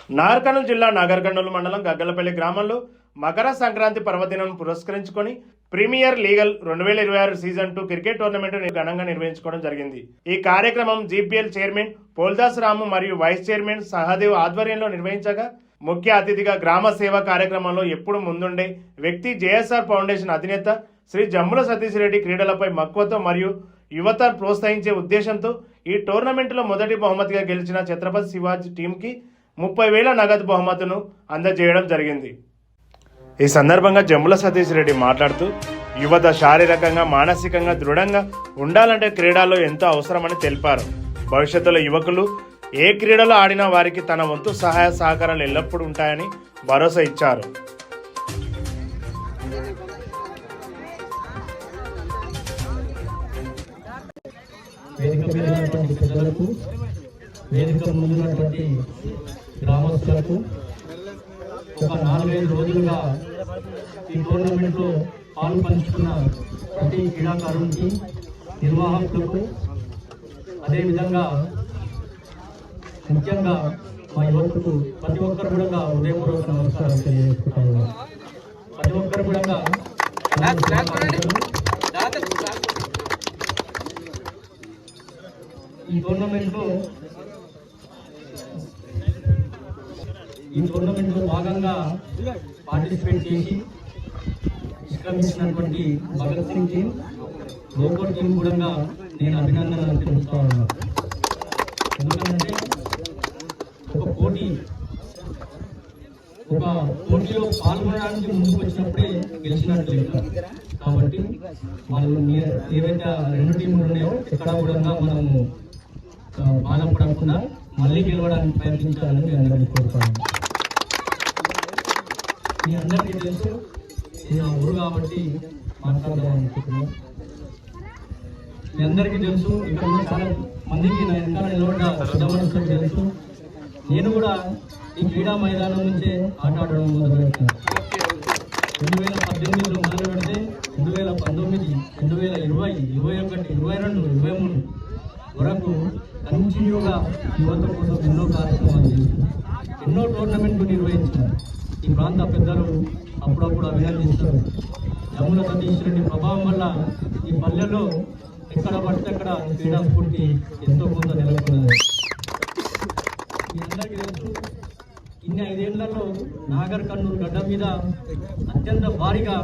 నాగర్ జిల్లా నాగర్ కర్నూలు మండలం గగ్గలపల్లి గ్రామంలో మకర సంక్రాంతి పర్వదినం పురస్కరించుకొని premier league 2026 season 2 cricket tournament ఘనంగా నిర్వహించుకోవడం జరిగింది। ఈ కార్యక్రమం జీపీఎల్ చైర్మన్ పోల్దాస్ రాము మరియు వైస్ చైర్మన్ సహదేవ్ ఆధ్వర్యంలో నిర్వహించగా ముఖ్య అతిథిగా గ్రామ సేవా కార్యక్రమంలో ఎప్పుడు ముందుండే వ్యక్తి జేఎస్ఆర్ ఫౌండేషన్ అధినేత శ్రీ జమ్ముల సతీష్ రెడ్డి క్రీడలపై మక్కువతో మరియు యువత ప్రోత్సహించే ఉద్దేశంతో ఈ టోర్నమెంట్లో మొదటి బహుమతిగా గెలిచిన ఛత్రపతి శివాజీ టీంకి 30,000 నగదు బహుమతును అందజేయడం జరిగింది। ఈ సందర్భంగా జమ్ముల సతీష్ రెడ్డి మాట్లాడుతూ యువత శారీరకంగా మానసికంగా దృఢంగా ఉండాలంటే క్రీడల్లో ఎంతో అవసరమని తెలిపారు। భవిష్యత్తులో యువకులు ఏ క్రీడలో ఆడినా వారికి తన వంతు సహాయ సహకారాలు ఎల్లప్పుడూ ఉంటాయని భరోసా ఇచ్చారు। వేదిక ముందున్నటువంటి గ్రామస్తులకు ఒక 4-5 రోజులుగా ఈ టోర్నమెంట్లో పాలు పంచుకున్న ప్రతి క్రీడాకారునికి నిర్వాహకులకు అదేవిధంగా ముఖ్యంగా మా యువతకు ప్రతి ఒక్కరు కూడా హృదయపూర్వక నమస్కారం తెలియజేసుకుంటాను। ప్రతి ఒక్కరు కూడా ఈ టోర్నమెంట్లో భాగంగా పార్టిసిపేట్ చేసి నిష్క్రమించినటువంటి Bhagat Singh team local team కూడా నేను అభినందనలు తెలుపుతా ఉన్నాను। ఎందుకంటే ఒక పోటీలో పాల్గొనడానికి ముందుకు వచ్చినప్పుడే గెలిచినట్లు కాబట్టి వాళ్ళు ఏవైతే 2 టీంలు ఉన్నాయో ఎక్కడ కూడా మనము బాధపడకుండా మళ్ళీ గెలవడానికి ప్రయత్నించాలని నేను అందరినీ కోరుతాను। మీ అందరికీ తెలుసు నేను ఊరు కాబట్టి మాట్లాడాలనుకుంటున్నాను। మీ అందరికీ తెలుసు ఇక్కడ చాలా మందికి నా వెనకాల నిలబడ్డ తెలుసు। నేను కూడా ఈ క్రీడా మైదానం నుంచే ఆట ఆడడం మొదలుపెట్టాను। 2018లో మొదలు పెడితే 2019, 2020, 21, 22, 23 వరకు కంటిన్యూగా యువత కోసం ఎన్నో కార్యక్రమాలు చేస్తున్నాం, ఎన్నో టోర్నమెంట్లు నిర్వహించారు। ఈ ప్రాంత పెద్దలు అప్పుడప్పుడు అభినందిస్తారు। జమ్ముల సతీష్ రెడ్డి ప్రభావం వల్ల ఈ పల్లెల్లో ఎక్కడ పడితే అక్కడ క్రీడా స్ఫూర్తి ఎంతో కొంత నెలకొన్నది। మీ అందరికీ తెలుసు ఇన్ని 5 ఏళ్లలో నాగర్ కర్నూలు గడ్డ మీద అత్యంత భారీగా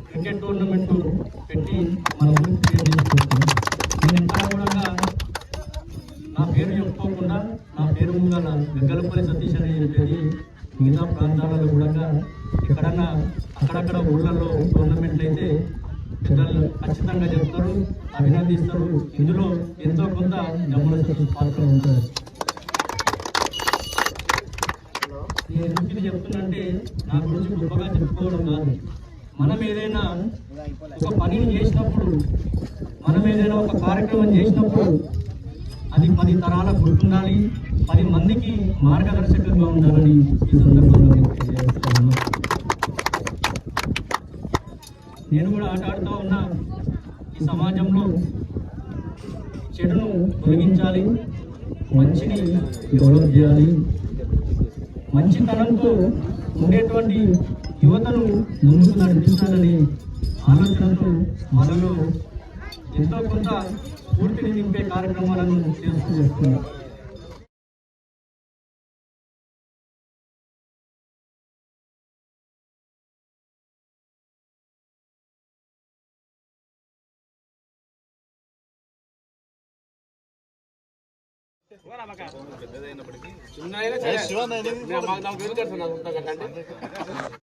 క్రికెట్ టోర్నమెంట్ పెట్టి మన నేను ఎక్కడ కూడా నా పేరు చెప్పుకోకుండా నా పేరు ముందు గగ్గలపల్లి సతీష్ అని చెప్పేది మిగతా ప్రాంతాలలో కూడా ఎక్కడన్నా అక్కడక్కడ ఊళ్ళల్లో టోర్నమెంట్లు అయితే పెద్దలు ఖచ్చితంగా చెప్తారు, అభినందిస్తారు। ఇందులో ఎంతో కొంత జమ్ముల సతీష్ పాత్ర ఉంటుంది। నేను ఎందుకు చెప్తున్నంటే నా గురించి గొప్పగా చెప్పుకోవడం కాదు, మనం ఏదైనా ఒక పనిని చేసినప్పుడు, మనం ఏదైనా ఒక కార్యక్రమం చేసినప్పుడు అది 10 తరాల గుర్తుండాలి, 10 మందికి మార్గదర్శకంగా ఉండాలని ఈ సందర్భంలో తెలియజేస్తున్నాను। నేను కూడా ఆట ఆడుతూ ఉన్నా ఈ సమాజంలో చెడును తొలగించాలి, మంచిని డెవలప్ చేయాలి, మంచితనంతో ఉండేటువంటి యువతను ముందుకు నడిపించాలని ఆలోచనతో మనలో ఎంతో కొంత స్ఫూర్తిని నింపే కార్యక్రమాలను చేస్తున్నారు।